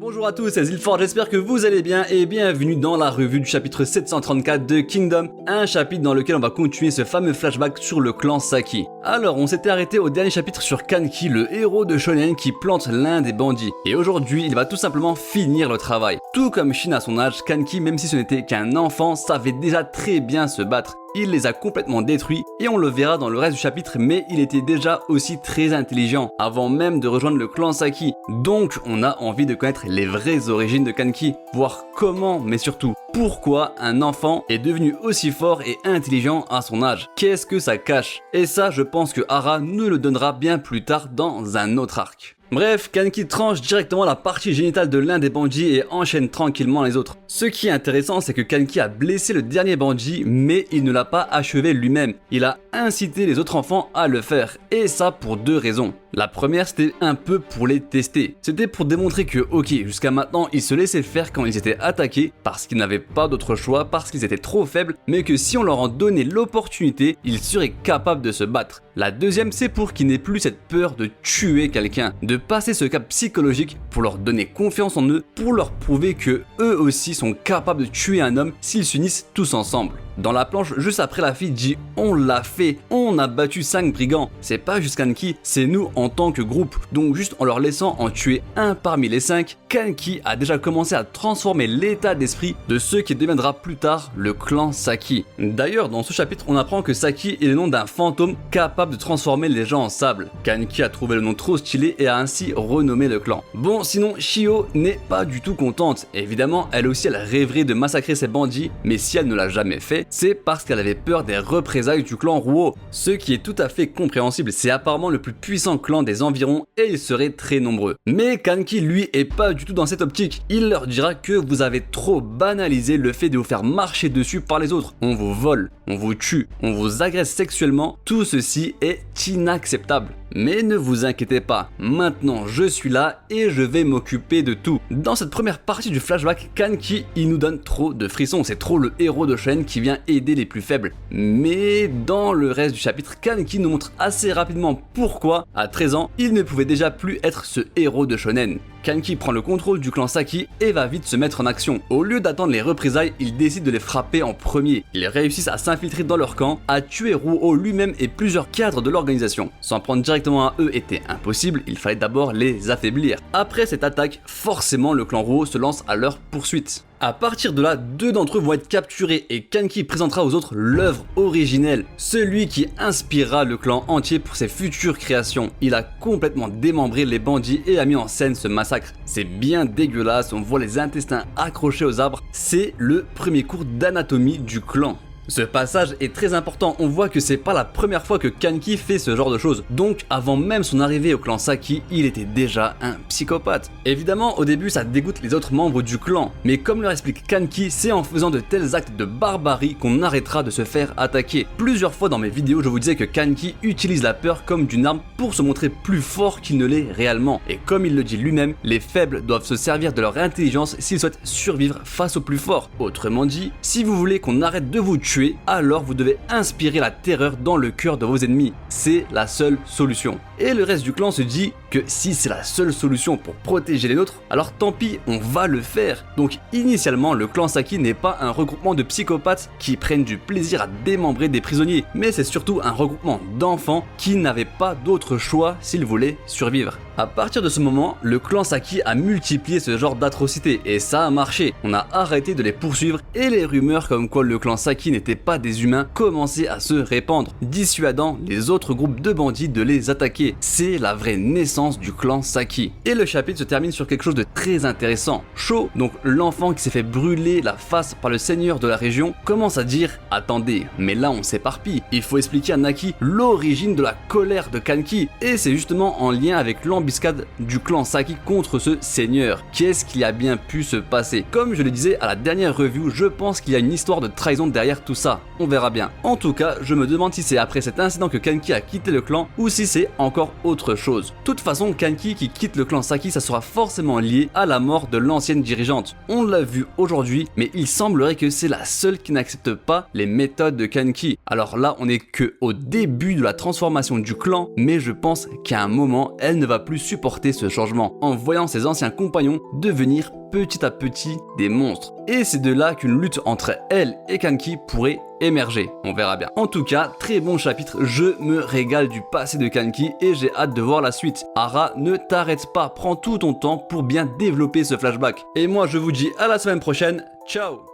Bonjour à tous, c'est Zilford, j'espère que vous allez bien et bienvenue dans la revue du chapitre 734 de Kingdom, un chapitre dans lequel on va continuer ce fameux flashback sur le clan Saki. Alors, on s'était arrêté au dernier chapitre sur Kanki, le héros de shonen qui plante l'un des bandits. Et aujourd'hui, il va tout simplement finir le travail. Tout comme Shin à son âge, Kanki, même si ce n'était qu'un enfant, savait déjà très bien se battre. Il les a complètement détruits et on le verra dans le reste du chapitre, mais il était déjà aussi très intelligent avant même de rejoindre le clan Saki. Donc on a envie de connaître les vraies origines de Kanki, voir comment, mais surtout pourquoi un enfant est devenu aussi fort et intelligent à son âge. Qu'est-ce que ça cache? Et ça, je pense que Hara nous le donnera bien plus tard dans un autre arc. Bref, Kanki tranche directement la partie génitale de l'un des bandits et enchaîne tranquillement les autres. Ce qui est intéressant, c'est que Kanki a blessé le dernier bandit, mais il ne l'a pas achevé lui-même. Il a incité les autres enfants à le faire, et ça pour deux raisons. La première, c'était un peu pour les tester. C'était pour démontrer que, ok, jusqu'à maintenant, ils se laissaient faire quand ils étaient attaqués, parce qu'ils n'avaient pas d'autre choix, parce qu'ils étaient trop faibles, mais que si on leur en donnait l'opportunité, ils seraient capables de se battre. La deuxième, c'est pour qu'ils n'aient plus cette peur de tuer quelqu'un, de passer ce cap psychologique pour leur donner confiance en eux, pour leur prouver que eux aussi sont capables de tuer un homme s'ils s'unissent tous ensemble. Dans la planche, juste après, la fille dit « On l'a fait, on a battu 5 brigands ». C'est pas juste Kanki, c'est nous en tant que groupe. Donc juste en leur laissant en tuer un parmi les 5, Kanki a déjà commencé à transformer l'état d'esprit de ce qui deviendra plus tard le clan Saki. D'ailleurs, dans ce chapitre, on apprend que Saki est le nom d'un fantôme capable de transformer les gens en sable. Kanki a trouvé le nom trop stylé et a ainsi renommé le clan. Bon, sinon, Shio n'est pas du tout contente. Évidemment, elle aussi, elle rêverait de massacrer ses bandits, mais si elle ne l'a jamais fait, c'est parce qu'elle avait peur des représailles du clan Ruo. Ce qui est tout à fait compréhensible, c'est apparemment le plus puissant clan des environs et ils seraient très nombreux. Mais Kanki, lui, est pas du tout dans cette optique. Il leur dira que vous avez trop banalisé le fait de vous faire marcher dessus par les autres. On vous vole, on vous tue, on vous agresse sexuellement, tout ceci est inacceptable. Mais ne vous inquiétez pas, maintenant je suis là et je vais m'occuper de tout. Dans cette première partie du flashback, Kanki, il nous donne trop de frissons, c'est trop le héros de shonen qui vient aider les plus faibles. Mais dans le reste du chapitre, Kanki nous montre assez rapidement pourquoi, à 13 ans, il ne pouvait déjà plus être ce héros de shonen. Kanki prend le contrôle du clan Saki et va vite se mettre en action. Au lieu d'attendre les représailles, il décide de les frapper en premier. Ils réussissent à s'infiltrer dans leur camp, à tuer Ruo lui-même et plusieurs cadres de l'organisation. S'en prendre directement à eux était impossible, il fallait d'abord les affaiblir. Après cette attaque, forcément le clan Ruo se lance à leur poursuite. À partir de là, 2 d'entre eux vont être capturés et Kanki présentera aux autres l'œuvre originelle, celui qui inspirera le clan entier pour ses futures créations. Il a complètement démembré les bandits et a mis en scène ce massacre. C'est bien dégueulasse, on voit les intestins accrochés aux arbres, c'est le premier cours d'anatomie du clan. Ce passage est très important, on voit que c'est pas la première fois que Kanki fait ce genre de choses, donc avant même son arrivée au clan Saki, il était déjà un psychopathe. Évidemment, au début ça dégoûte les autres membres du clan, mais comme leur explique Kanki, c'est en faisant de tels actes de barbarie qu'on arrêtera de se faire attaquer. Plusieurs fois dans mes vidéos, je vous disais que Kanki utilise la peur comme d'une arme pour se montrer plus fort qu'il ne l'est réellement. Et comme il le dit lui-même, les faibles doivent se servir de leur intelligence s'ils souhaitent survivre face aux plus forts. Autrement dit, si vous voulez qu'on arrête de vous tuer, alors vous devez inspirer la terreur dans le cœur de vos ennemis. C'est la seule solution. Et le reste du clan se dit que si c'est la seule solution pour protéger les nôtres, alors tant pis, on va le faire. Donc initialement, le clan Saki n'est pas un regroupement de psychopathes qui prennent du plaisir à démembrer des prisonniers, mais c'est surtout un regroupement d'enfants qui n'avaient pas d'autre choix s'ils voulaient survivre. À partir de ce moment, le clan Saki a multiplié ce genre d'atrocités et ça a marché. On a arrêté de les poursuivre et les rumeurs comme quoi le clan Saki n'était pas des humains commençaient à se répandre, dissuadant les autres groupes de bandits de les attaquer. C'est la vraie naissance du clan Saki. Et le chapitre se termine sur quelque chose de très intéressant. Sho, donc l'enfant qui s'est fait brûler la face par le seigneur de la région, commence à dire « Attendez, mais là on s'éparpille, il faut expliquer à Naki l'origine de la colère de Kanki. » Et c'est justement en lien avec l'embuscade du clan Saki contre ce seigneur. Qu'est-ce qui a bien pu se passer? Comme je le disais à la dernière review, je pense qu'il y a une histoire de trahison derrière tout ça. On verra bien. En tout cas, je me demande si c'est après cet incident que Kanki a quitté le clan ou si c'est encore autre chose. De toute façon, façon, Kanki qui quitte le clan Saki, ça sera forcément lié à la mort de l'ancienne dirigeante. On l'a vu aujourd'hui, mais il semblerait que c'est la seule qui n'accepte pas les méthodes de Kanki. Alors là, on n'est que au début de la transformation du clan, mais je pense qu'à un moment, elle ne va plus supporter ce changement, en voyant ses anciens compagnons devenir petit à petit des monstres. Et c'est de là qu'une lutte entre elle et Kanki pourrait émerger. On verra bien. En tout cas, très bon chapitre, je me régale du passé de Kanki et j'ai hâte de voir la suite. Ara, ne t'arrête pas, prends tout ton temps pour bien développer ce flashback. Et moi je vous dis à la semaine prochaine, ciao.